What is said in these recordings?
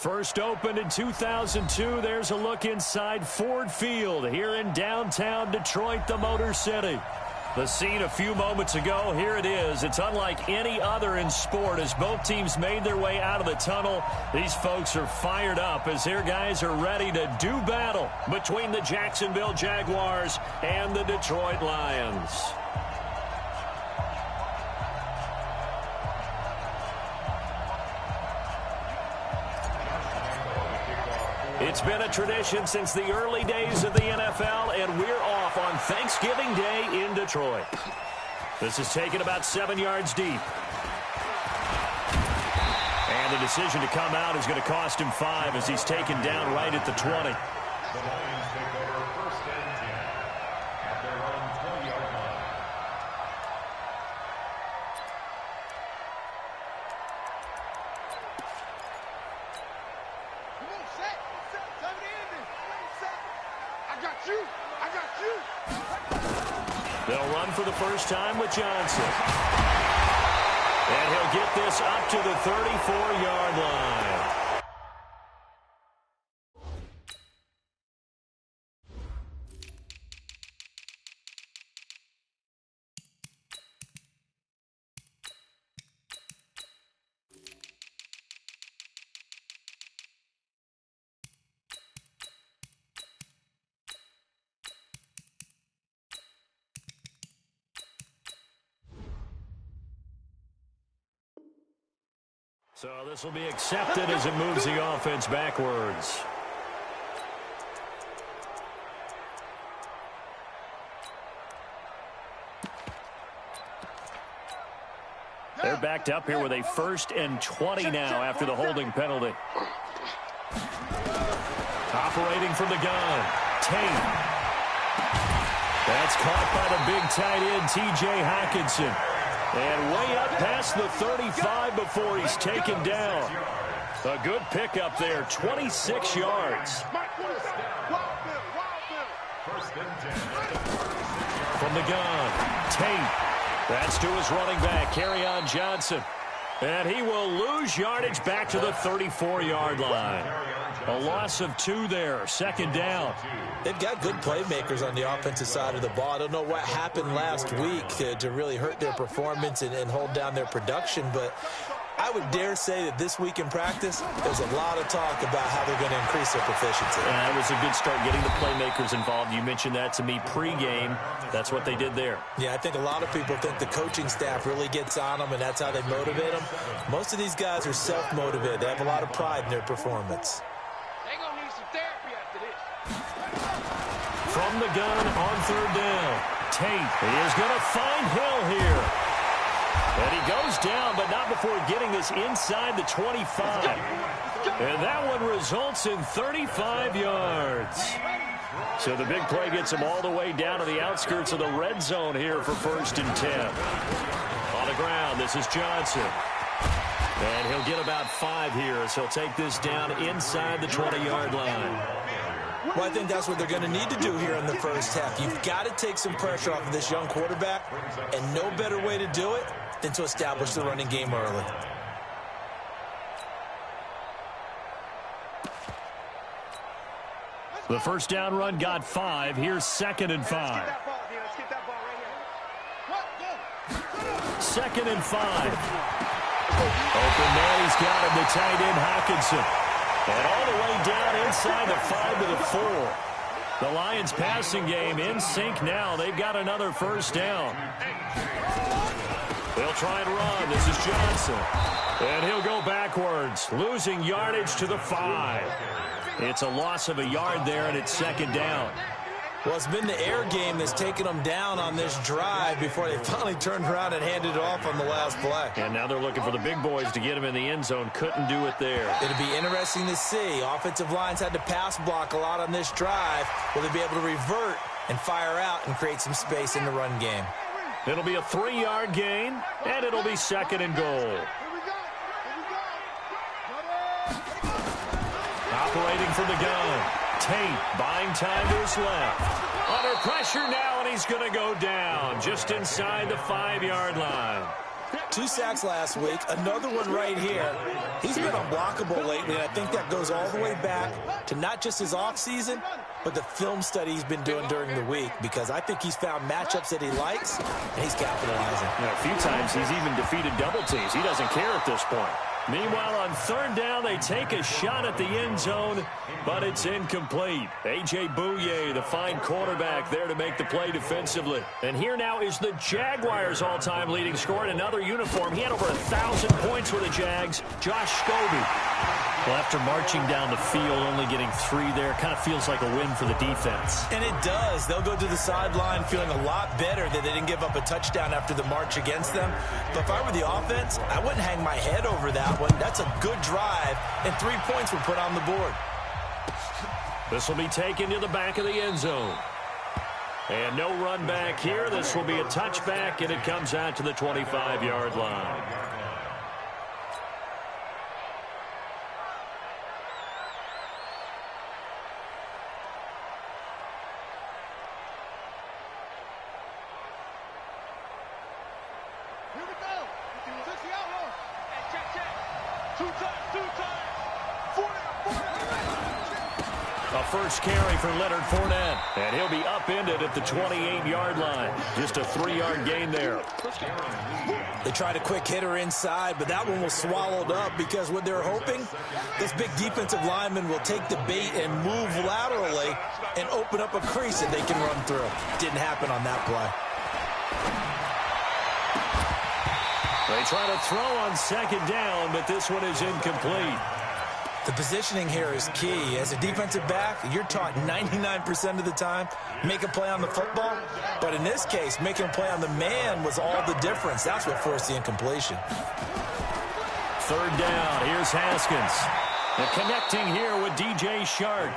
First opened in 2002. There's a look inside Ford Field here in downtown Detroit, the Motor City. The scene a few moments ago, here it is. It's unlike any other in sport as both teams made their way out of the tunnel. These folks are fired up as their guys are ready to do battle between the Jacksonville Jaguars and the Detroit Lions. It's been a tradition since the early days of the NFL, and we're off on Thanksgiving Day in Detroit. This is taken about 7 yards deep. And the decision to come out is going to cost him 5 as he's taken down right at the 20. The Lions take over 1st and 10 at their own 20-yard line. They'll run for the first time with Johnson. And he'll get this up to the 34-yard line. So this will be accepted as it moves the offense backwards. They're backed up here with a 1st and 20 now after the holding penalty. Operating from the gun, Tate. That's caught by the big tight end, T.J. Hockenson. And way up past the 35 before he's taken down. A good pickup there, 26 yards. From the gun, Tate. That's to his running back, Kerryon Johnson. And he will lose yardage back to the 34-yard line. A loss of 2 there, 2nd down. They've got good playmakers on the offensive side of the ball. I don't know what happened last week to really hurt their performance and hold down their production, but I would dare say that this week in practice, there's a lot of talk about how they're going to increase their proficiency. That was a good start getting the playmakers involved. You mentioned that to me pregame. That's what they did there. Yeah, I think a lot of people think the coaching staff really gets on them, and that's how they motivate them. Most of these guys are self-motivated. They have a lot of pride in their performance. They're going to need some therapy after this. From the gun on 3rd down, Tate is going to find Hill here. And he goes down, but not before getting this inside the 25. And that one results in 35 yards. So the big play gets him all the way down to the outskirts of the red zone here for 1st and 10. On the ground, this is Johnson. And he'll get about 5 here as he'll take this down inside the 20-yard line. Well, I think that's what they're going to need to do here in the first half. You've got to take some pressure off of this young quarterback, and no better way to do it than to establish the running game early. The first down run got 5. Here's 2nd and 5. 2nd and 5. Open there, he's got him, the tight end Hockenson. And all the way down inside the 5 to the 4. The Lions passing game in sync now. They've got another first down. They'll try and run. This is Johnson. And he'll go backwards, losing yardage to the 5. It's a loss of a yard there, and it's 2nd down. Well, it's been the air game that's taken them down on this drive before they finally turned around and handed it off on the last play. And now they're looking for the big boys to get him in the end zone. Couldn't do it there. It'll be interesting to see. Offensive lines had to pass block a lot on this drive. Will they be able to revert and fire out and create some space in the run game? It'll be a 3-yard gain, and it'll be 2nd and goal. Operating from the gun. Tate buying time to his left. Under pressure now, and he's going to go down just inside the 5-yard line. 2 sacks last week, another one right here. He's been unblockable lately, and I think that goes all the way back to not just his offseason, but the film study he's been doing during the week, because I think he's found matchups that he likes, and he's capitalizing. Yeah, a few times he's even defeated double teams. He doesn't care at this point. Meanwhile, on third down, they take a shot at the end zone, but it's incomplete. A.J. Bouye, the fine quarterback, there to make the play defensively. And here now is the Jaguars' all-time leading scorer in another uniform. He had over 1,000 points with the Jags, Josh Scobie. Well, after marching down the field, only getting 3 there, kind of feels like a win for the defense. And it does. They'll go to the sideline feeling a lot better that they didn't give up a touchdown after the march against them. But if I were the offense, I wouldn't hang my head over that one. That's a good drive, and 3 points were put on the board. This will be taken to the back of the end zone. And no run back here. This will be a touchback, and it comes out to the 25-yard line. First carry for Leonard Fournette, and he'll be upended at the 28-yard line. Just a 3-yard gain there. They tried a quick hitter inside, but that one was swallowed up because what they're hoping, this big defensive lineman will take the bait and move laterally and open up a crease that they can run through. Didn't happen on that play. They try to throw on second down, but this one is incomplete. The positioning here is key. As a defensive back, you're taught 99% of the time, make a play on the football. But in this case, making a play on the man was all the difference. That's what forced the incompletion. Third down, here's Haskins. And connecting here with DJ Shark.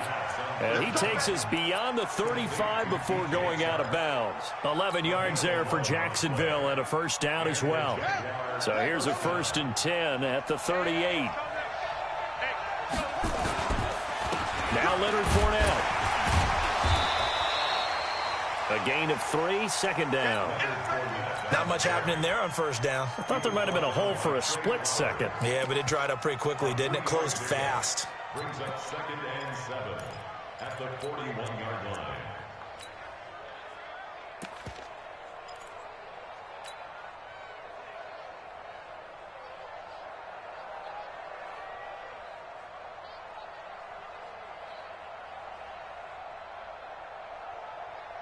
And he takes us beyond the 35 before going out of bounds. 11 yards there for Jacksonville and a first down as well. So here's a 1st and 10 at the 38. Now Leonard Fournette. A gain of 3, second down. Not much happening there on first down. I thought there might have been a hole for a split second. Yeah, but it dried up pretty quickly, didn't it? Closed fast. Brings up 2nd and 7 at the 41-yard line.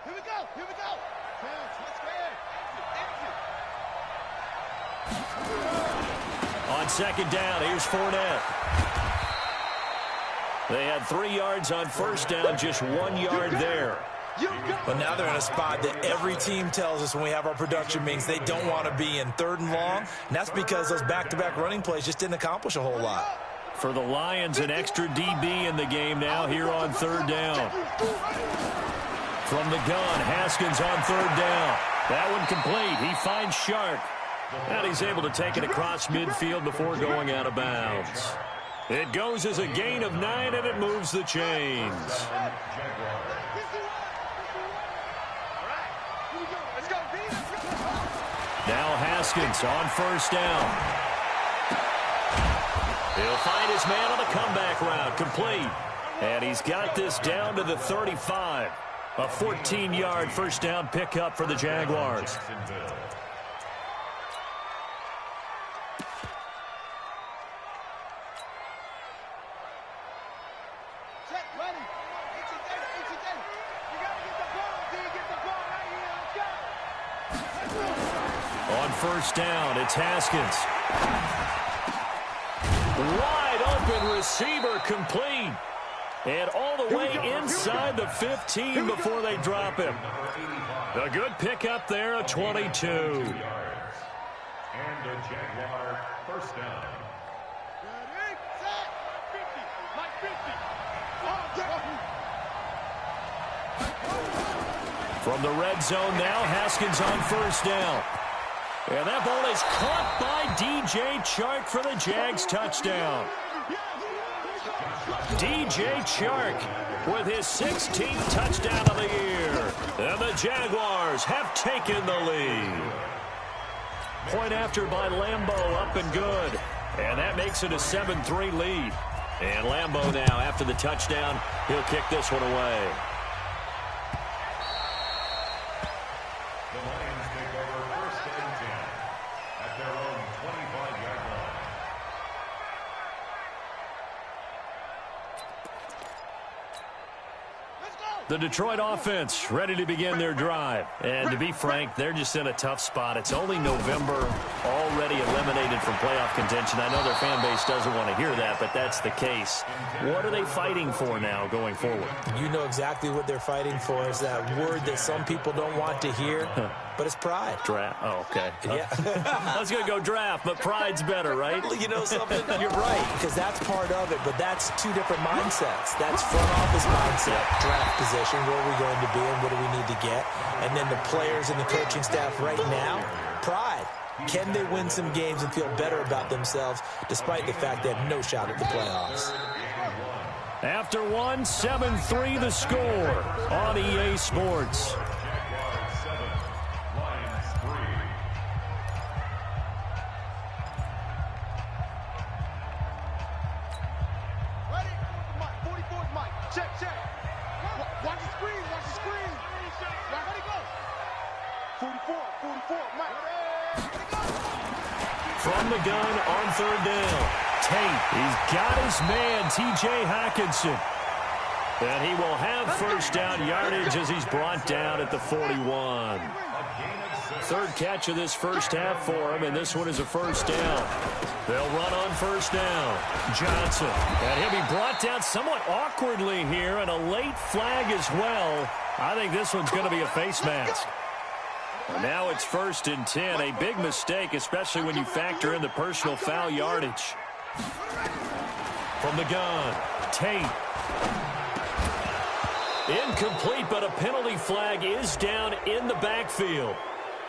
Here we go. On second down, here's Fournette. They had 3 yards on first down, just 1 yard there. But now they're in a spot that every team tells us when we have our production meetings they don't want to be in, 3rd and long. And that's because those back-to-back running plays just didn't accomplish a whole lot. For the Lions, an extra DB in the game now here on 3rd down. From the gun, Haskins on 3rd down. That one complete. He finds Shark. And he's able to take it across midfield before going out of bounds. It goes as a gain of 9, and it moves the chains. Now Haskins on first down. He'll find his man on the comeback route, complete. And he's got this down to the 35. A 14-yard first down pickup for the Jaguars. On first down, it's Haskins. Wide open receiver, complete. And all the way inside the 15 before they drop him. A good pickup there, a 22. And a Jaguar first down. From the red zone now, Haskins on first down. And that ball is caught by DJ Chark for the Jags touchdown. DJ Chark with his 16th touchdown of the year. And the Jaguars have taken the lead. Point after by Lambeau, up and good. And that makes it a 7-3 lead. And Lambeau now, after the touchdown, he'll kick this one away. The Lions take over first and 10 at their own 25-yard line. The Detroit offense ready to begin their drive. And to be frank, they're just in a tough spot. It's only November, already eliminated from playoff contention. I know their fan base doesn't want to hear that, but that's the case. What are they fighting for now going forward? You know exactly what they're fighting for. Is that word that some people don't want to hear, but it's pride. Draft. Oh, okay. Yeah. I was going to go draft, but pride's better, right? You know something? You're right, because that's part of it, but that's two different mindsets. That's front office mindset, draft position, where are we going to be and what do we need to get? And then the players and the coaching staff right now, pride. Can they win some games and feel better about themselves despite the fact they have no shot at the playoffs? After 7-3 the score on EA Sports. From the gun on third down. Tate, he's got his man, T.J. Hockenson. And he will have first down yardage as he's brought down at the 41. Third catch of this first half for him, and this one is a first down. They'll run on first down. Johnson, and he'll be brought down somewhat awkwardly here, and a late flag as well. I think this one's going to be a face mask. And now it's 1st and 10, a big mistake, especially when you factor in the personal foul yardage. From the gun, Tate. Incomplete, but a penalty flag is down in the backfield.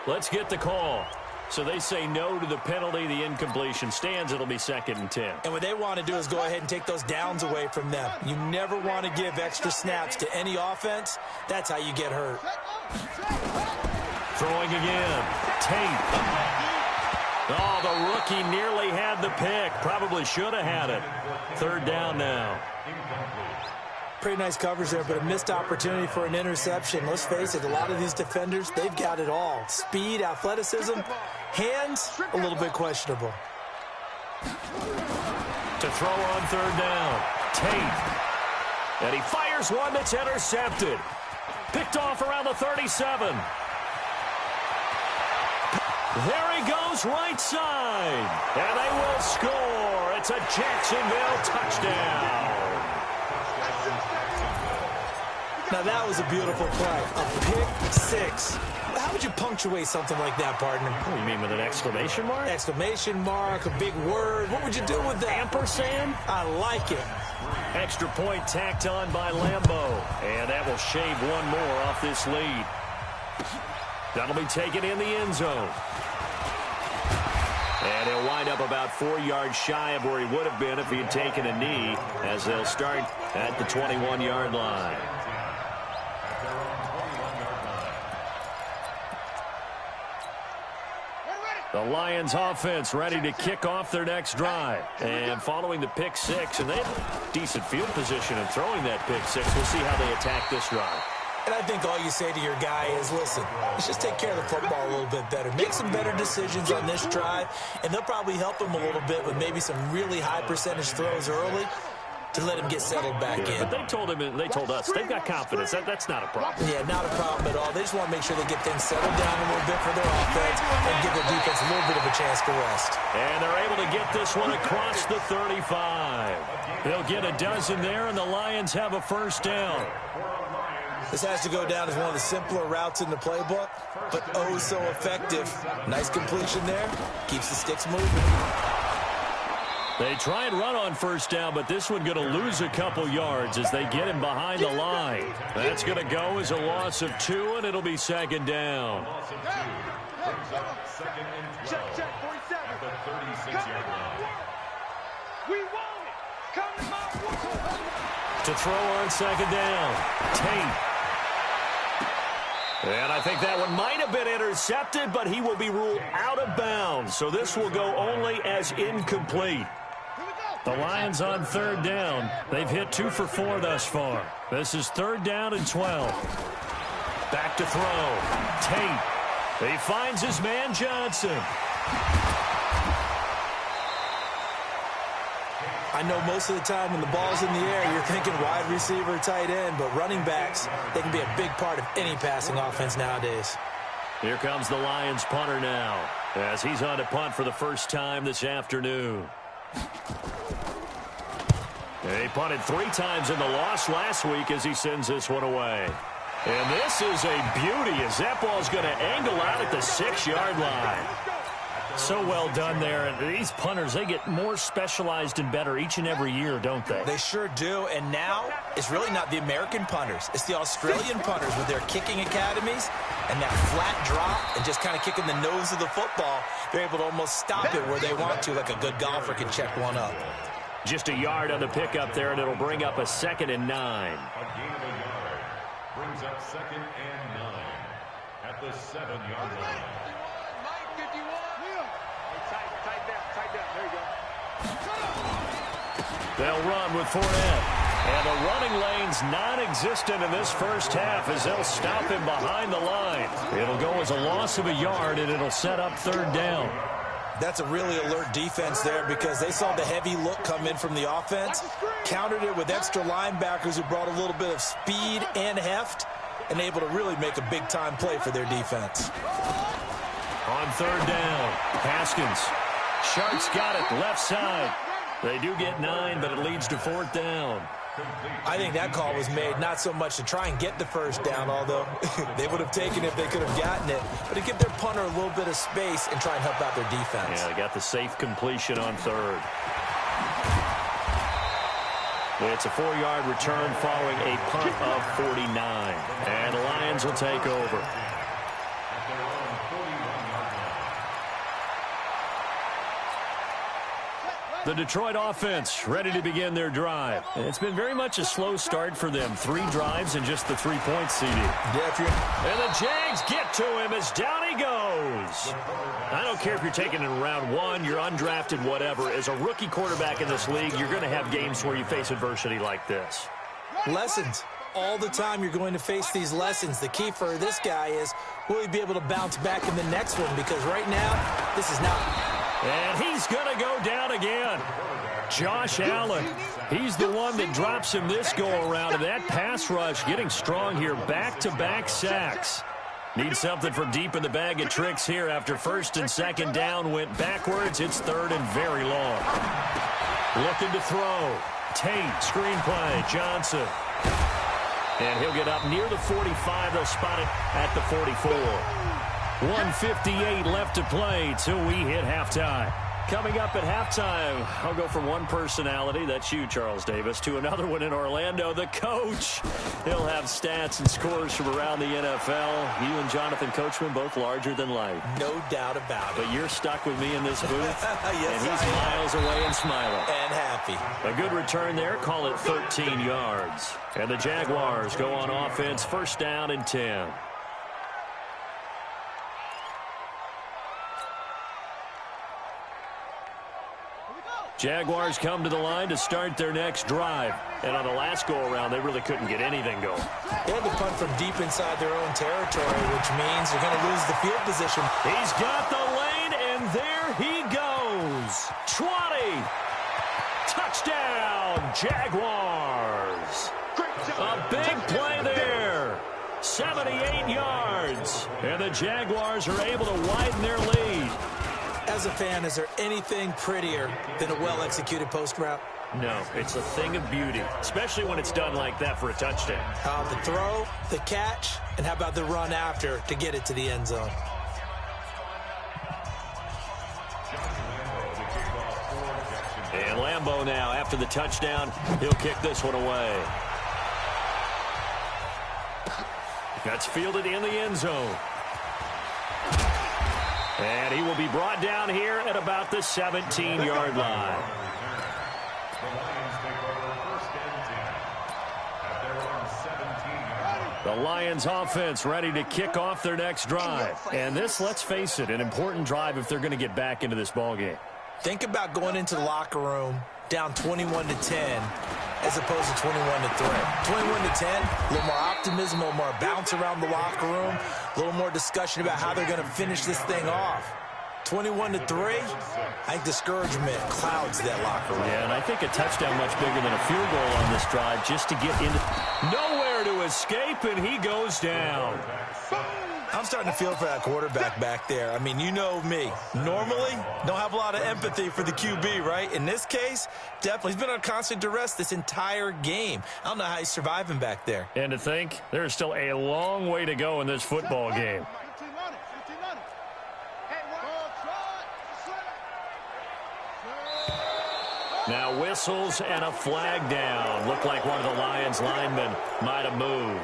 Let's get the call. So they say no to the penalty. The incompletion stands. It'll be 2nd and 10. And what they want to do is go ahead and take those downs away from them. You never want to give extra snaps to any offense. That's how you get hurt. Throwing again. Tate. Oh, the rookie nearly had the pick. Probably should have had it. 3rd down now. Pretty nice coverage there, but a missed opportunity for an interception. Let's face it, a lot of these defenders, they've got it all. Speed, athleticism, hands, a little bit questionable. To throw on 3rd down. Tate. And he fires one that's intercepted. Picked off around the 37. There he goes, right side. And they will score. It's a Jacksonville touchdown. Now, that was a beautiful play. A pick six. How would you punctuate something like that, partner? What do you mean, with an exclamation mark? Exclamation mark, a big word. What would you do with that? Ampersand? I like it. Extra point tacked on by Lambeau. And that will shave one more off this lead. That'll be taken in the end zone. And he'll wind up about 4 yards shy of where he would have been if he had taken a knee, as they'll start at the 21-yard line. The Lions offense ready to kick off their next drive. And following the pick six, and they have decent field position in throwing that pick six. We'll see how they attack this drive. And I think all you say to your guy is, listen, let's just take care of the football a little bit better. Make some better decisions on this drive, and they'll probably help him a little bit with maybe some really high percentage throws early to let him get settled back in. But they told us, they've got confidence. That's not a problem. Yeah, not a problem at all. They just want to make sure they get things settled down a little bit for their offense and give their defense a little bit of a chance to rest. And they're able to get this one across the 35. They'll get a dozen there, and the Lions have a first down. This has to go down as one of the simpler routes in the playbook, but oh so effective. Nice completion there. Keeps the sticks moving. They try and run on first down, but this one going to lose a couple yards as they get him behind the line. That's going to go as a loss of 2, and it'll be 2nd down. Check, 47. At the 36-yard line. We want it. Come to my world. To throw on 2nd down. Tate. And I think that one might have been intercepted, but he will be ruled out of bounds. So this will go only as incomplete. The Lions on third down. They've hit 2 for 4 thus far. This is 3rd down and 12. Back to throw. Tate. He finds his man Johnson. I know most of the time when the ball's in the air, you're thinking wide receiver, tight end, but running backs, they can be a big part of any passing offense nowadays. Here comes the Lions punter now, as he's on to punt for the first time this afternoon. He punted 3 times in the loss last week as he sends this one away. And this is a beauty as that ball's going to angle out at the 6-yard line. So well done there. And these punters, they get more specialized and better each and every year, don't they? They sure do. And now it's really not the American punters. It's the Australian punters with their kicking academies and that flat drop and just kind of kicking the nose of the football. They're able to almost stop it where they want to, like a good golfer can check one up. Just a yard on the pickup there, and it'll bring up a 2nd and 9. A gain of a yard brings up 2nd and 9 at the 7-yard line. They'll run with Fournette. And the running lane's non-existent in this first half as they'll stop him behind the line. It'll go as a loss of a yard, and it'll set up 3rd down. That's a really alert defense there because they saw the heavy look come in from the offense, countered it with extra linebackers who brought a little bit of speed and heft, and able to really make a big-time play for their defense. On 3rd down, Haskins. Sharks got it, left side. They do get 9, but it leads to 4th down. I think that call was made not so much to try and get the first down, although they would have taken it if they could have gotten it, but to give their punter a little bit of space and try and help out their defense. Yeah, they got the safe completion on 3rd. It's a 4-yard return following a punt of 49. And the Lions will take over. The Detroit offense ready to begin their drive. It's been very much a slow start for them. 3 drives and just the 3-point CD. And the Jags get to him as down he goes. I don't care if you're taking it in round 1, you're undrafted, whatever. As a rookie quarterback in this league, you're going to have games where you face adversity like this. Lessons. All the time you're going to face these lessons. The key for this guy is, will he be able to bounce back in the next one? Because right now, this is not... And he's going to go down again. Josh Allen. He's the one that drops him this go-around. And that pass rush getting strong here. Back-to-back sacks. Need something for deep in the bag of tricks here after 1st and 2nd down went backwards. It's 3rd and very long. Looking to throw. Tate, screenplay, Johnson. And he'll get up near the 45. They'll spot it at the 44. 1:58 left to play till we hit halftime. Coming up at halftime, I'll go from one personality, that's you, Charles Davis, to another one in Orlando, the coach. He'll have stats and scores from around the NFL. You and Jonathan Coachman, both larger than life. No doubt about it. But you're stuck with me in this booth, yes, and he's miles away and smiling. And happy. A good return there, call it 13 yards. And the Jaguars go on offense, 1st down and 10. Jaguars come to the line to start their next drive. And on the last go-around, they really couldn't get anything going. They had to punt from deep inside their own territory, which means they're going to lose the field position. He's got the lane, and there he goes. 20. Touchdown, Jaguars. A big play there. 78 yards. And the Jaguars are able to widen their lead. As a fan, is there anything prettier than a well-executed post route? No, it's a thing of beauty, especially when it's done like that for a touchdown. The throw, the catch, and how about the run after to get it to the end zone? And Lambeau now, after the touchdown, he'll kick this one away. That's fielded in the end zone. And he will be brought down here at about the 17-yard line. The Lions offense ready to kick off their next drive. And this, let's face it, an important drive if they're going to get back into this ballgame. Think about going into the locker room down 21-10 as opposed to 21-3. 21-10, a little more optimism, a little more bounce around the locker room, a little more discussion about how they're going to finish this thing off. 21-3, I think discouragement clouds that locker room. Yeah, and I think a touchdown much bigger than a field goal on this drive just to get into nowhere to escape, and he goes down. I'm starting to feel for that quarterback back there. I mean, you know me. Normally, don't have a lot of empathy for the QB, right? In this case, definitely. He's been on constant duress this entire game. I don't know how he's surviving back there. And to think, there's still a long way to go in this football game. Now whistles and a flag down. Looked like one of the Lions linemen might have moved.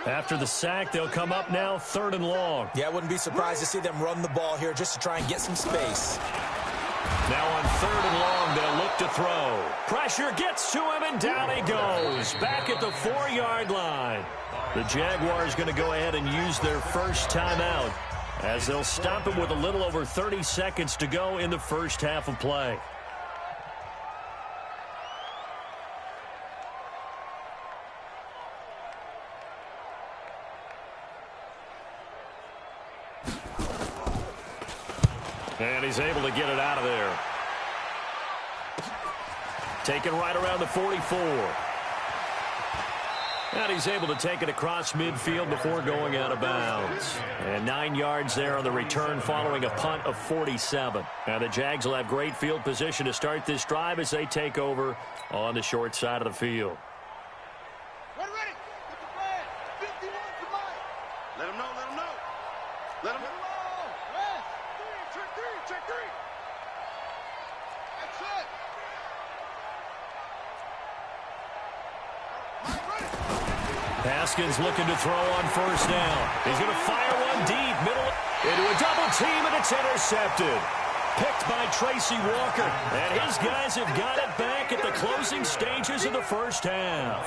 After the sack, they'll come up now 3rd and long. Yeah, I wouldn't be surprised to see them run the ball here just to try and get some space. Now on 3rd and long, they'll look to throw. Pressure gets to him, and down he goes. Back at the 4-yard line. The Jaguars going to go ahead and use their first timeout as they'll stop him with a little over 30 seconds to go in the first half of play. And he's able to get it out of there. Taken right around the 44. And he's able to take it across midfield before going out of bounds. And 9 yards there on the return following a punt of 47. Now the Jags will have great field position to start this drive as they take over on the short side of the field. Ready. Get the flag. 51 for Mike. Let him know. Let him know. Check three. That's it. Mike, ready. Haskins looking to throw on first down. He's going to fire one deep, middle into a double team, and it's intercepted. Picked by Tracy Walker. And his guys have got it back at the closing stages of the first half.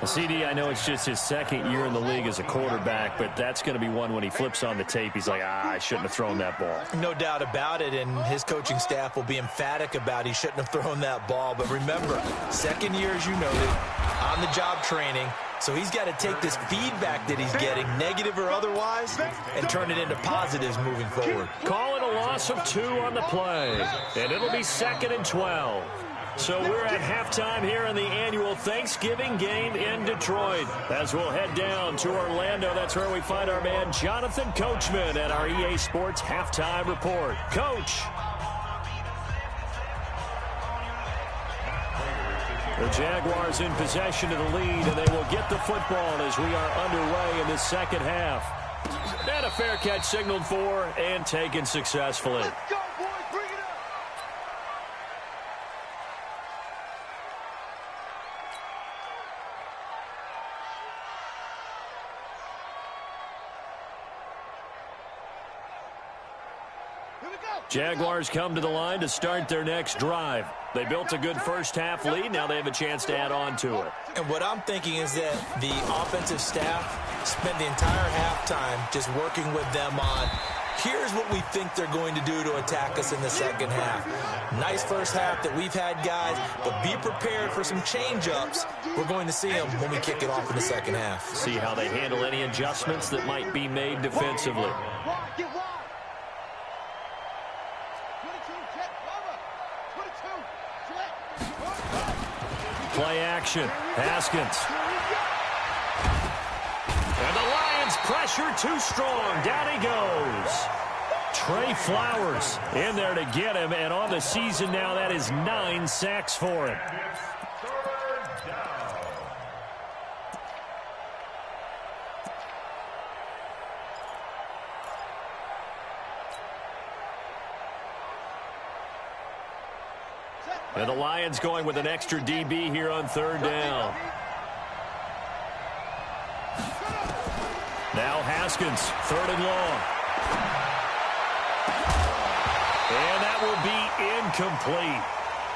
CD, I know it's just his 2nd year in the league as a quarterback, but that's going to be one when he flips on the tape. He's like, I shouldn't have thrown that ball. No doubt about it, and his coaching staff will be emphatic about he shouldn't have thrown that ball. But remember, 2nd year, as you noted, on-the-job training. So he's got to take this feedback that he's getting, negative or otherwise, and turn it into positives moving forward. Call it a loss of 2 on the play, and it'll be 2nd and 12. So we're at halftime here in the annual Thanksgiving game in Detroit. As we'll head down to Orlando, that's where we find our man Jonathan Coachman at our EA Sports Halftime Report. Coach. The Jaguars in possession of the lead, and they will get the football as we are underway in the second half. And a fair catch signaled for and taken successfully. Let's go, boys. Bring it up. Here we go. Jaguars come to the line to start their next drive. They built a good first half lead. Now they have a chance to add on to it. And what I'm thinking is that the offensive staff spent the entire halftime just working with them on, here's what we think they're going to do to attack us in the second half. Nice first half that we've had, guys, but be prepared for some change-ups. We're going to see them when we kick it off in the second half. See how they handle any adjustments that might be made defensively. Wide, get wide. 22, jet, cover. 22, jet. Play action. Haskins. And the Lions pressure too strong. Down he goes. Trey Flowers in there to get him. And on the season now, that is 9 sacks for him. And the Lions going with an extra DB here on 3rd down. Now Haskins, 3rd and long. And that will be incomplete.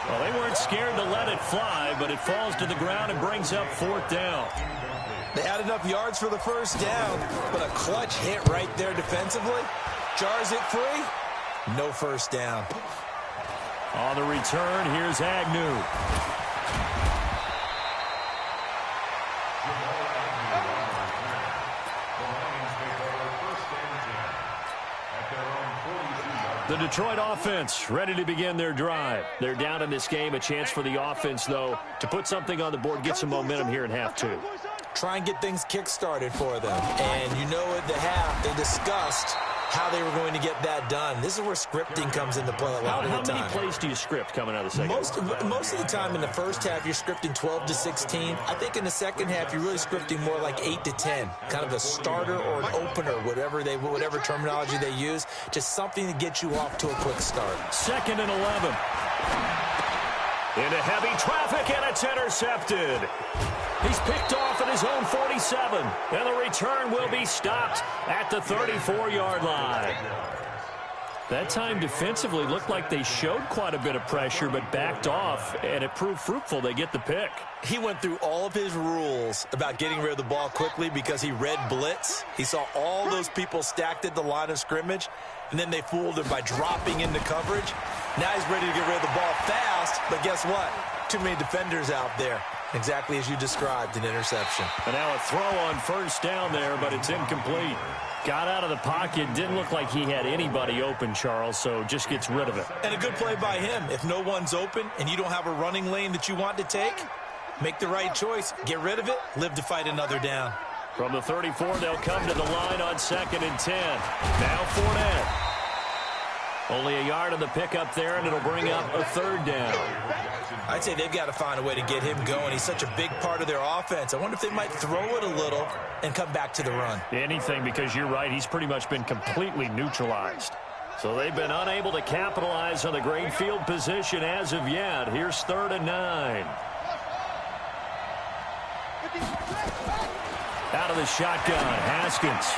Well, they weren't scared to let it fly, but it falls to the ground and brings up 4th down. They had enough yards for the first down, but a clutch hit right there defensively. Jars it free. No first down. On the return, here's Agnew. The Detroit offense ready to begin their drive. They're down in this game. A chance for the offense, though, to put something on the board, get some momentum here in half 2. Try and get things kick-started for them. And you know at the half, they discussed how they were going to get that done. This is where scripting comes into play a lot of the time. How many plays do you script coming out of the second half? Most of the time in the first half, you're scripting 12 to 16. I think in the second half, you're really scripting more like 8 to 10. Kind of a starter or an opener, whatever terminology they use. Just something to get you off to a quick start. 2nd and 11. Into heavy traffic, and it's intercepted. He's picked off at his own 47, and the return will be stopped at the 34-yard line. That time defensively looked like they showed quite a bit of pressure, but backed off, and it proved fruitful. They get the pick. He went through all of his rules about getting rid of the ball quickly because he read blitz. He saw all those people stacked at the line of scrimmage, and then they fooled him by dropping into coverage. Now he's ready to get rid of the ball fast, but guess what? Too many defenders out there. Exactly as you described, an interception. And now a throw on first down there, but it's incomplete. Got out of the pocket. Didn't look like he had anybody open, Charles, so just gets rid of it. And a good play by him. If no one's open and you don't have a running lane that you want to take, make the right choice. Get rid of it. Live to fight another down. From the 34, they'll come to the line on 2nd and 10. Now Fournette. Only a yard on the pickup there, and it'll bring up a 3rd down. I'd say they've got to find a way to get him going. He's such a big part of their offense. I wonder if they might throw it a little and come back to the run. Anything, because you're right, he's pretty much been completely neutralized. So they've been unable to capitalize on the great field position as of yet. Here's 3rd and 9. Out of the shotgun, Haskins.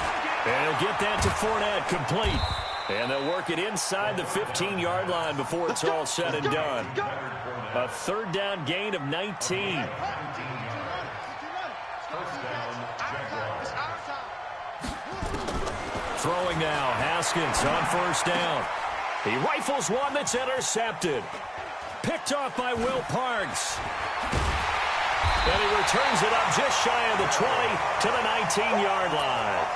And he'll get that to Fournette, complete. And they'll work it inside the 15-yard line before it's all said and done. A 3rd down gain of 19. Throwing now, Haskins on 1st down. He rifles one that's intercepted. Picked off by Will Parks. And he returns it up just shy of the 20 to the 19-yard line.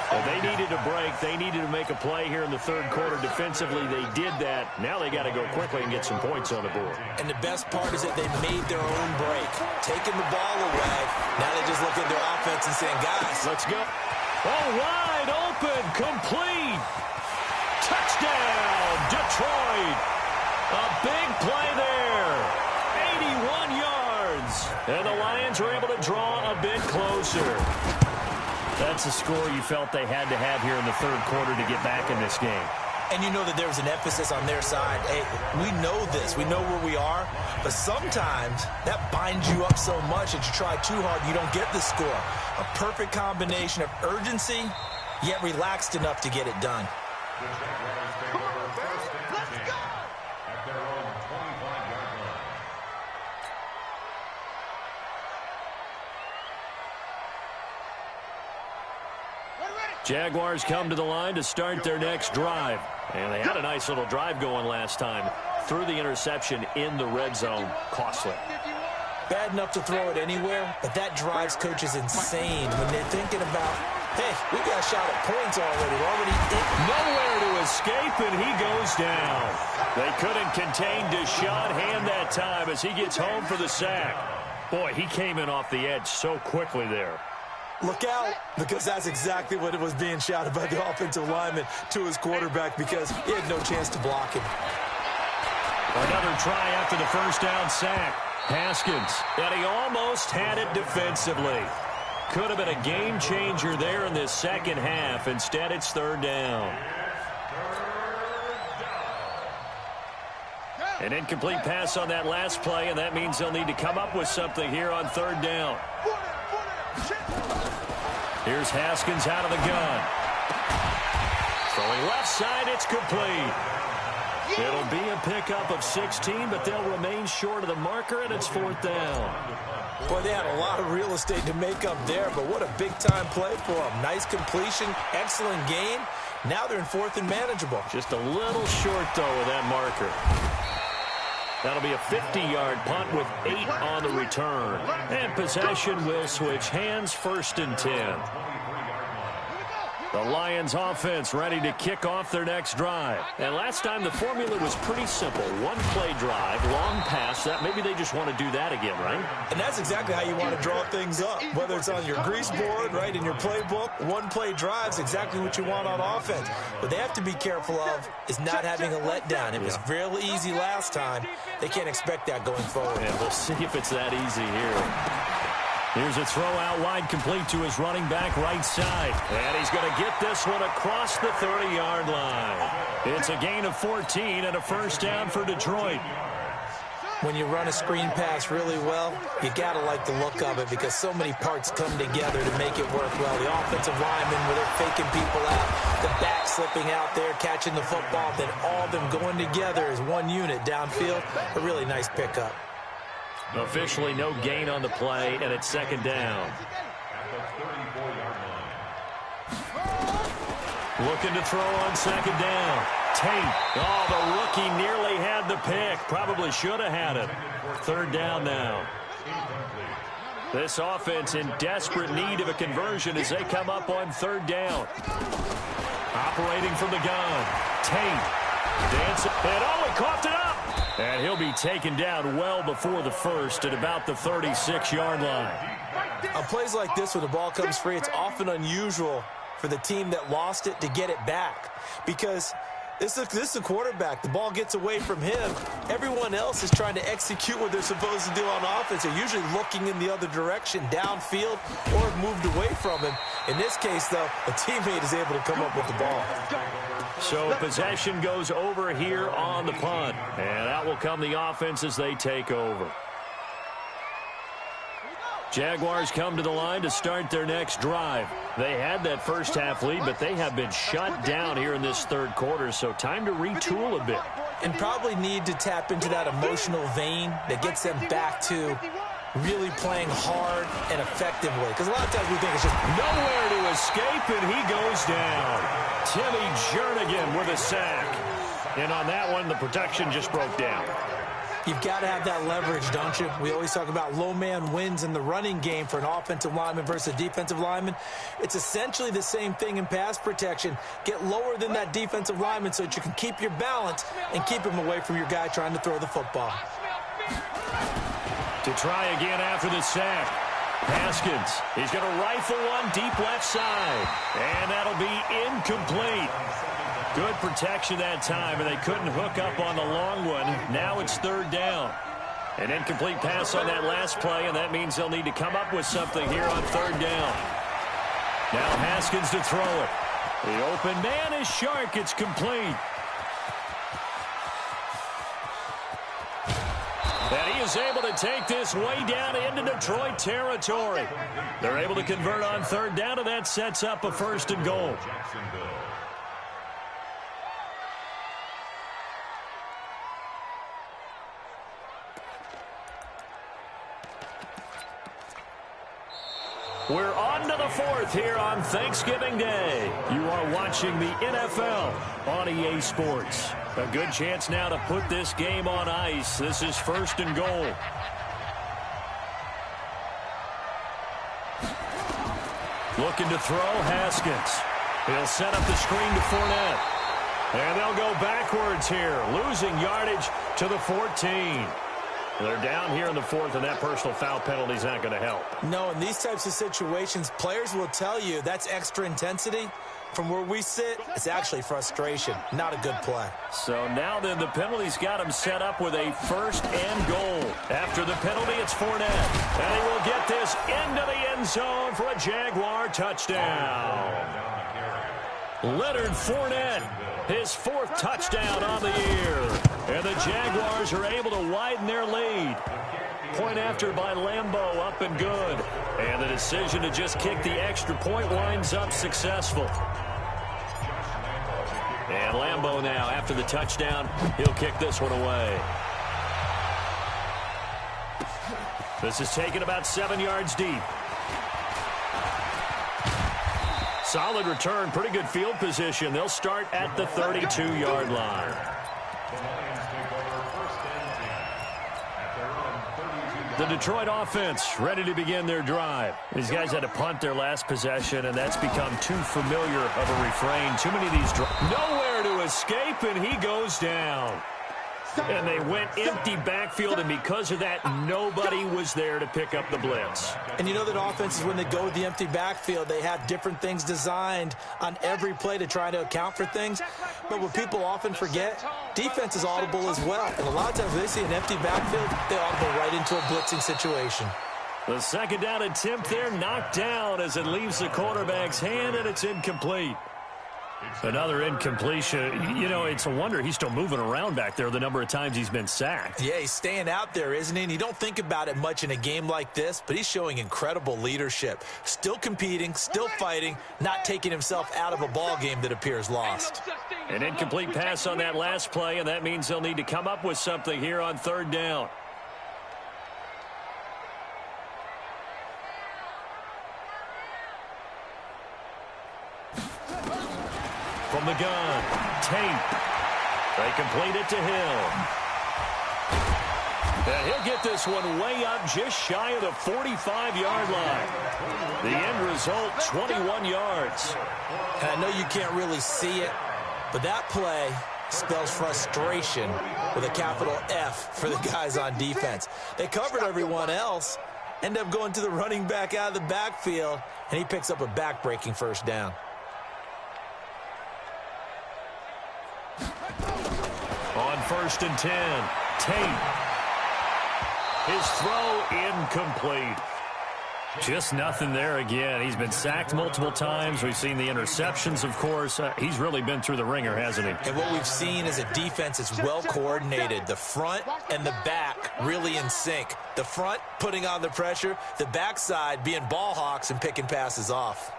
Well, they needed a break. They needed to make a play here in the 3rd quarter. Defensively, they did that. Now they got to go quickly and get some points on the board. And the best part is that they made their own break. Taking the ball away. Now they just look at their offense and saying, guys, let's go. Oh, wide open, complete. Touchdown, Detroit. A big play there. 81 yards. And the Lions are able to draw a bit closer. That's a score you felt they had to have here in the 3rd quarter to get back in this game. And you know that there was an emphasis on their side. Hey, we know this. We know where we are. But sometimes that binds you up so much that you try too hard, you don't get the score. A perfect combination of urgency, yet relaxed enough to get it done. Come on, let's go! At their own 25-yard line. Jaguars come to the line to start their next drive. And they had a nice little drive going last time. Threw the interception in the red zone. Costly. Bad enough to throw it anywhere, but that drives coaches insane when they're thinking about, hey, we got a shot at points already. We're already in. Nowhere to escape, and he goes down. They couldn't contain Deshaun Hand that time as he gets home for the sack. Boy, he came in off the edge so quickly there. Look out, because that's exactly what it was being shouted by the offensive lineman to his quarterback because he had no chance to block him. Another try after the first down sack. Haskins, and he almost had it defensively. Could have been a game changer there in this second half. Instead, it's 3rd down. An incomplete pass on that last play, and that means they'll need to come up with something here on 3rd down. Here's Haskins out of the gun. Throwing left side, it's complete. It'll be a pickup of 16, but they'll remain short of the marker, and it's 4th down. Boy, they had a lot of real estate to make up there, but what a big-time play for them. Nice completion, excellent gain. Now they're in 4th and manageable. Just a little short, though, of that marker. That'll be a 50-yard punt with 8 on the return. And possession will switch hands, 1st and 10. The Lions offense ready to kick off their next drive. And last time the formula was pretty simple. One-play drive, long pass. Maybe they just want to do that again, right? And that's exactly how you want to draw things up. Whether it's on your grease board, right, in your playbook, one-play drive's exactly what you want on offense. What they have to be careful of is not having a letdown. It was real easy last time. They can't expect that going forward. And we'll see if it's that easy here. Here's a throw out wide, complete to his running back right side. And he's going to get this one across the 30-yard line. It's a gain of 14 and a 1st down for Detroit. When you run a screen pass really well, you got to like the look of it because so many parts come together to make it work well. The offensive linemen, where they're faking people out, the back slipping out there, catching the football, then all of them going together as one unit downfield. A really nice pickup. Officially no gain on the play, and it's 2nd down. Looking to throw on 2nd down. Tate. Oh, the rookie nearly had the pick. Probably should have had it. 3rd down now. This offense in desperate need of a conversion as they come up on 3rd down. Operating from the gun. Tate. Dancing. And he coughed it up. And he'll be taken down well before the 1st at about the 36-yard line. On plays like this where the ball comes free, it's often unusual for the team that lost it to get it back. Because this is a quarterback. The ball gets away from him. Everyone else is trying to execute what they're supposed to do on offense. They're usually looking in the other direction, downfield, or moved away from him. In this case, though, a teammate is able to come up with the ball. So possession goes over here on the punt. And out will come the offense as they take over. Jaguars come to the line to start their next drive. They had that first half lead, but they have been shut down here in this 3rd quarter, so time to retool a bit. And probably need to tap into that emotional vein that gets them back to really playing hard and effectively. Because a lot of times we think it's just nowhere to escape, and he goes down. Timmy Jernigan with a sack. And on that one, the protection just broke down. You've got to have that leverage, don't you? We always talk about low man wins in the running game for an offensive lineman versus a defensive lineman. It's essentially the same thing in pass protection. Get lower than that defensive lineman so that you can keep your balance and keep him away from your guy trying to throw the football. To try again after the sack. Haskins, he's going to rifle one deep left side. And that'll be incomplete. Good protection that time, and they couldn't hook up on the long one. Now it's 3rd down. An incomplete pass on that last play, and that means they'll need to come up with something here on 3rd down. Now Haskins to throw it. The open man is Shark. It's complete. And he is able to take this way down into Detroit territory. They're able to convert on 3rd down, and that sets up a 1st and goal. We're on to the 4th here on Thanksgiving Day. You are watching the NFL on EA Sports. A good chance now to put this game on ice. This is 1st and goal. Looking to throw, Haskins. He'll set up the screen to Fournette. And they'll go backwards here, losing yardage to the 14. They're down here in the 4th, and that personal foul penalty is not going to help. No, in these types of situations, players will tell you that's extra intensity. From where we sit, it's actually frustration. Not a good play. So now then, the penalty's got him set up with a 1st and goal. After the penalty, it's Fournette. And he will get this into the end zone for a Jaguar touchdown. Leonard Fournette, his 4th touchdown on the year. And the Jaguars are able to widen their lead. Point after by Lambeau, up and good. And the decision to just kick the extra point winds up successful. And Lambeau now, after the touchdown, he'll kick this one away. This is taken about 7 yards deep. Solid return, pretty good field position. They'll start at the 32-yard line. The Detroit offense ready to begin their drive. These guys had to punt their last possession, and that's become too familiar of a refrain. Too many of these nowhere to escape, and he goes down. And they went empty backfield, and because of that, nobody was there to pick up the blitz. And you know that offenses, when they go with the empty backfield, they have different things designed on every play to try to account for things. But what people often forget, defense is audible as well. And a lot of times when they see an empty backfield, they audible right into a blitzing situation. The second down attempt there knocked down as it leaves the quarterback's hand, and it's incomplete. Another incompletion. You know, it's a wonder he's still moving around back there the number of times he's been sacked. Yeah, he's staying out there, isn't he? And you don't think about it much in a game like this, but he's showing incredible leadership. Still competing, still fighting, not taking himself out of a ball game that appears lost. An incomplete pass on that last play, and that means they'll need to come up with something here on third down. From the gun, Tate. They complete it to Hill. And he'll get this one way up just shy of the 45-yard line. The end result, 21 yards. And I know you can't really see it, but that play spells frustration with a capital F for the guys on defense. They covered everyone else, end up going to the running back out of the backfield, and he picks up a back-breaking first down. On 1st and 10, Tate. His throw incomplete. Just nothing there again. He's been sacked multiple times. We've seen the interceptions, of course. He's really been through the ringer, hasn't he? And what we've seen is a defense that's well coordinated. The front and the back really in sync. The front putting on the pressure, the backside being ball hawks and picking passes off.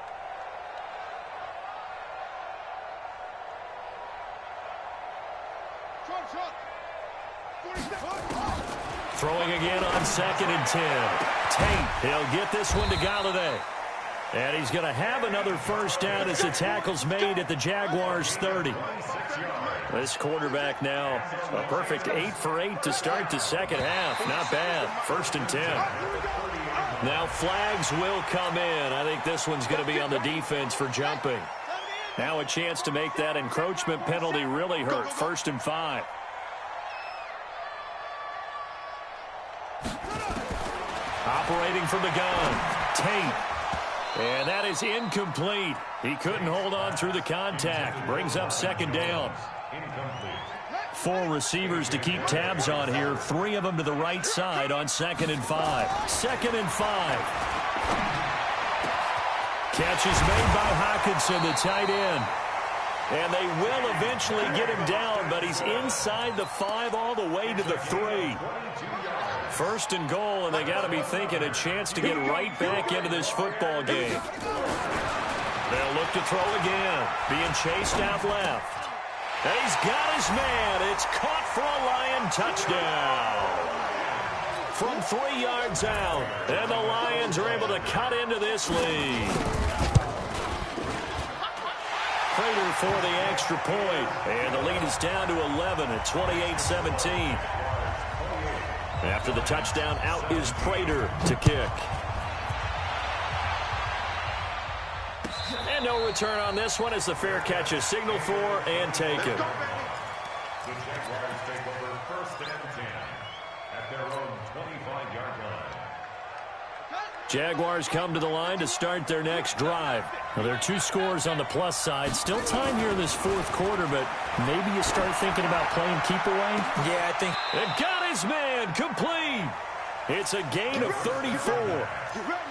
Throwing again on 2nd and 10. Tate, he'll get this one to Galladay. And he's going to have another first down as the tackle's made at the Jaguars' 30. This quarterback now a perfect 8 for 8 to start the second half. Not bad. 1st and 10. Now flags will come in. I think this one's going to be on the defense for jumping. Now a chance to make that encroachment penalty really hurt. 1st and 5. Operating from the gun, Tate. And that is incomplete. He couldn't hold on through the contact. Brings up 2nd down. 4 receivers to keep tabs on here. 3 of them to the right side on 2nd and 5. 2nd and 5. Catch is made by Hockenson, the tight end. And they will eventually get him down, but he's inside the 5 all the way to the 3. 1st and goal, and they got to be thinking a chance to get right back into this football game. They'll look to throw again, being chased out left. And he's got his man. It's caught for a Lion touchdown. From 3 yards out, and the Lions are able to cut into this lead. Prater for the extra point, and the lead is down to 11 at 28-17. After the touchdown, out is Prater to kick. And no return on this one as the fair catch is signaled for and taken. The Jaguars take over 1st and 10 at their own 25-yard line. Jaguars come to the line to start their next drive. Now, there are 2 scores on the plus side. Still time here in this 4th quarter, but maybe you start thinking about playing keep away? Yeah, I think. It got his man complete. It's a gain of 34.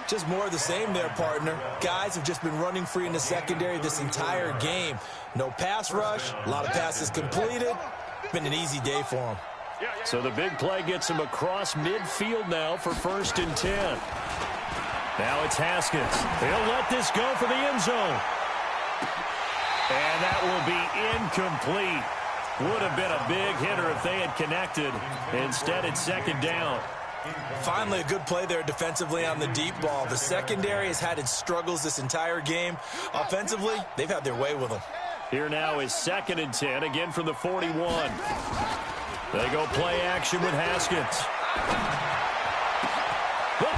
Just more of the same there, partner. Guys have just been running free in the secondary this entire game. No pass rush, a lot of passes completed. Been an easy day for them. So the big play gets him across midfield now for 1st and 10. Now it's Haskins. He'll let this go for the end zone. And that will be incomplete. Would have been a big hitter if they had connected. Instead, it's second down. Finally, a good play there defensively on the deep ball. The secondary has had its struggles this entire game. Offensively, they've had their way with them. Here now is 2nd and 10, again from the 41. They go play action with Haskins. The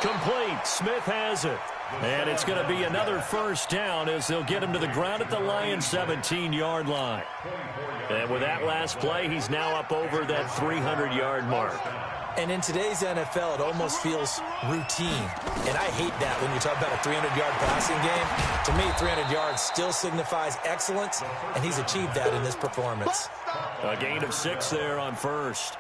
20. Complete. Smith has it. And it's going to be another first down as they'll get him to the ground at the Lions' 17-yard line. And with that last play, he's now up over that 300-yard mark. And in today's NFL, it almost feels routine. And I hate that when you talk about a 300-yard passing game. To me, 300 yards still signifies excellence, and he's achieved that in this performance. A gain of 6 there on first.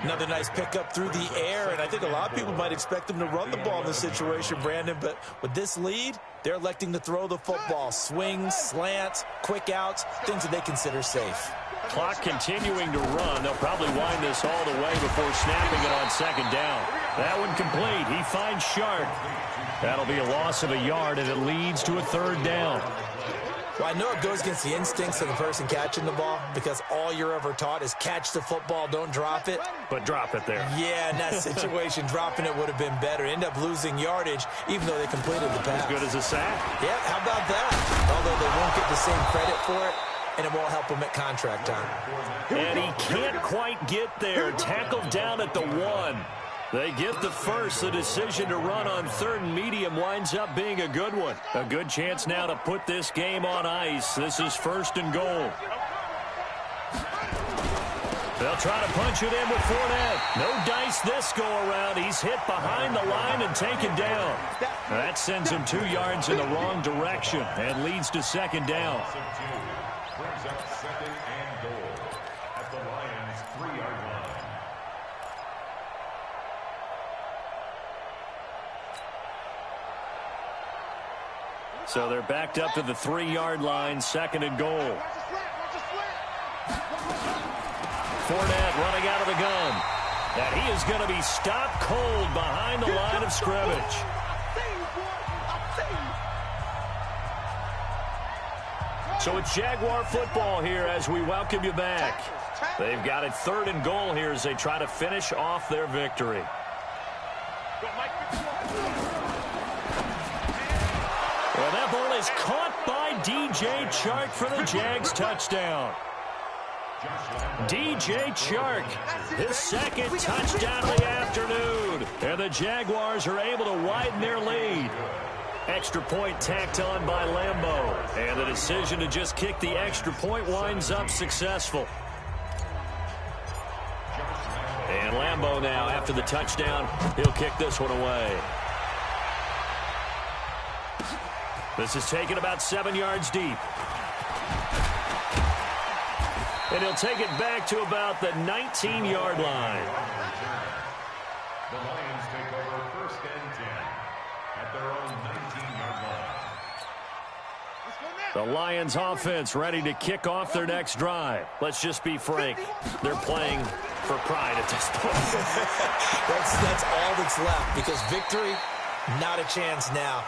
Another nice pickup through the air, and I think a lot of people might expect them to run the ball in this situation, Brandon, but with this lead, they're electing to throw the football. Swings, slants, quick outs, things that they consider safe. Clock continuing to run. They'll probably wind this all the way before snapping it on second down. That one complete. He finds Shark. That'll be a loss of a yard, and it leads to a 3rd down. Well, I know it goes against the instincts of the person catching the ball because all you're ever taught is catch the football, don't drop it. But drop it there. Yeah, in that situation, dropping it would have been better. End up losing yardage, even though they completed the pass. As good as a sack. Yeah, how about that? Although they won't get the same credit for it, and it won't help them at contract time. And he can't quite get there. Tackled down at the 1. They get the first. The decision to run on 3rd and medium winds up being a good one. A good chance now to put this game on ice. This is 1st and goal. They'll try to punch it in with Fournette. No dice this go-around. He's hit behind the line and taken down. That sends him 2 yards in the wrong direction and leads to 2nd down. Brings up 2nd and goal at the Lions' 3-yard line. So they're backed up to the 3-yard line, 2nd and goal. Fournette running out of the gun. And he is going to be stopped cold behind the line of scrimmage. So it's Jaguar football here as we welcome you back. They've got it 3rd and goal here as they try to finish off their victory. Well, that ball is caught by DJ Chark for the Jags touchdown. DJ Chark, his 2nd touchdown of the afternoon. And the Jaguars are able to widen their lead. Extra point tacked on by Lambeau. And the decision to just kick the extra point winds up successful. And Lambeau now, after the touchdown, he'll kick this one away. This is taken about 7 yards deep. And he'll take it back to about the 19-yard line. The Lions take over 1st and 10 at their own 19-yard line. The Lions offense ready to kick off their next drive. Let's just be frank. They're playing for pride at this point. That's all that's left because victory, not a chance now.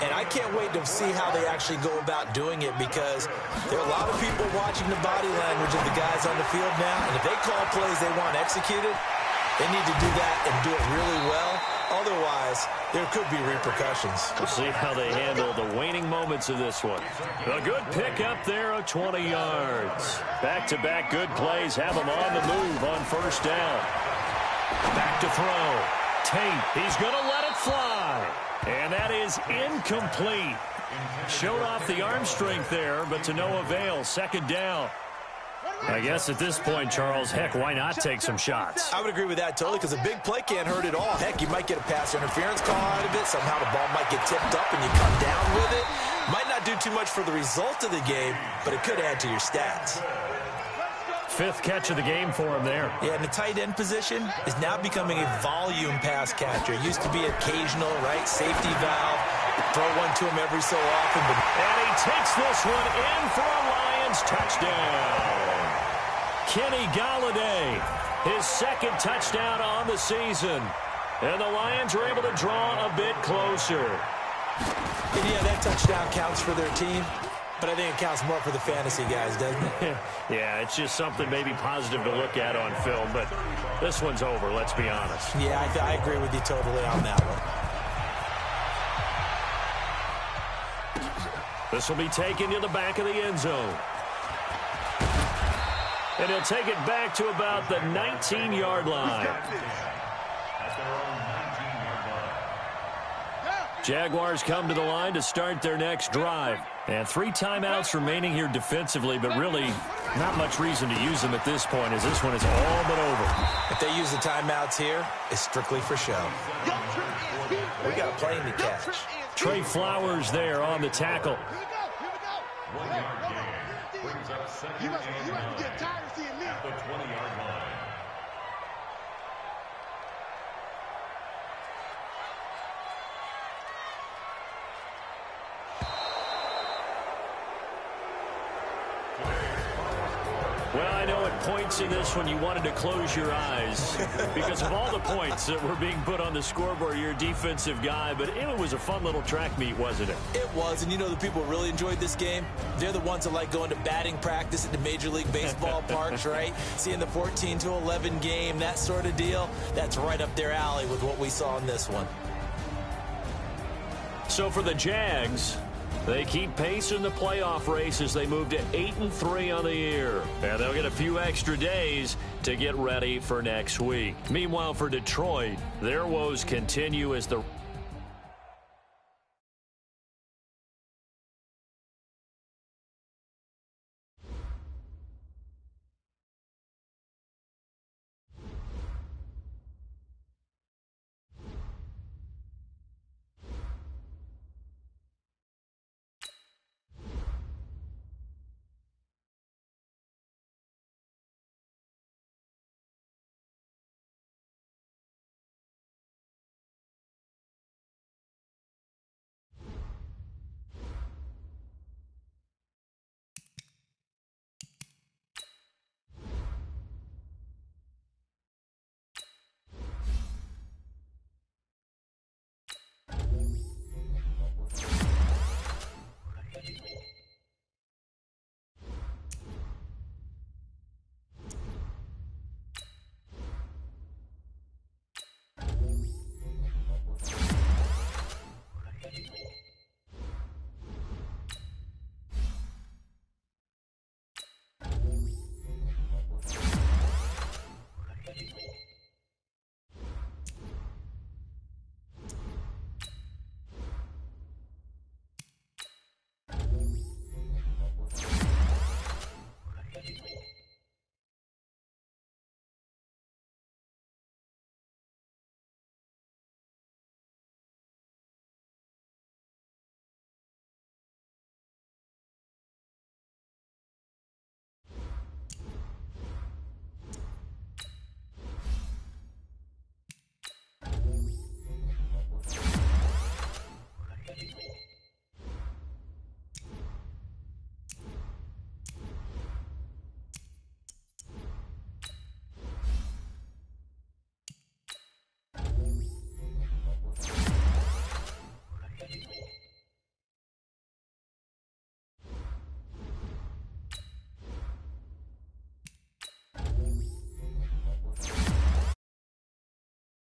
And I can't wait to see how they actually go about doing it because there are a lot of people watching the body language of the guys on the field now. And if they call plays they want executed, they need to do that and do it really well. Otherwise, there could be repercussions. We'll see how they handle the waning moments of this one. A good pickup there of 20 yards. Back-to-back good plays have them on the move on 1st down. Back to throw. Tate, he's going to let it fly. And that is incomplete. Showed off the arm strength there, but to no avail. 2nd down. I guess at this point, Charles, heck, why not take some shots? I would agree with that totally because a big play can't hurt at all. Heck, you might get a pass interference call out of it. Somehow the ball might get tipped up and you come down with it. Might not do too much for the result of the game, but it could add to your stats. 5th catch of the game for him there. Yeah, and the tight end position is now becoming a volume pass catcher. It used to be occasional, right? Safety valve. Throw one to him every so often. But and he takes this one in for a Lions touchdown. Kenny Golladay, his 2nd touchdown on the season. And the Lions are able to draw a bit closer. And yeah, that touchdown counts for their team, but I think it counts more for the fantasy guys, doesn't it? Yeah, it's just something maybe positive to look at on film, but this one's over, let's be honest. Yeah, I agree with you totally on that one. This will be taken to the back of the end zone. And he'll take it back to about the 19-yard line. Jaguars come to the line to start their next drive. And 3 timeouts remaining here defensively, but really not much reason to use them at this point, as this one is all but over. If they use the timeouts here, it's strictly for show. We got a plane to catch. Trey Flowers there on the tackle. 1 yard gain. Brings up second and 9 at the 20-yard line. Well, I know at points in this one you wanted to close your eyes because of all the points that were being put on the scoreboard. You're a defensive guy, but it was a fun little track meet, wasn't it? It was, and you know the people who really enjoyed this game? They're the ones that like going to batting practice at the Major League Baseball parks, right? Seeing the 14-11 game, that sort of deal. That's right up their alley with what we saw in this one. So for the Jags, they keep pace in the playoff race as they move to 8-3 on the year. And they'll get a few extra days to get ready for next week. Meanwhile, for Detroit, their woes continue as the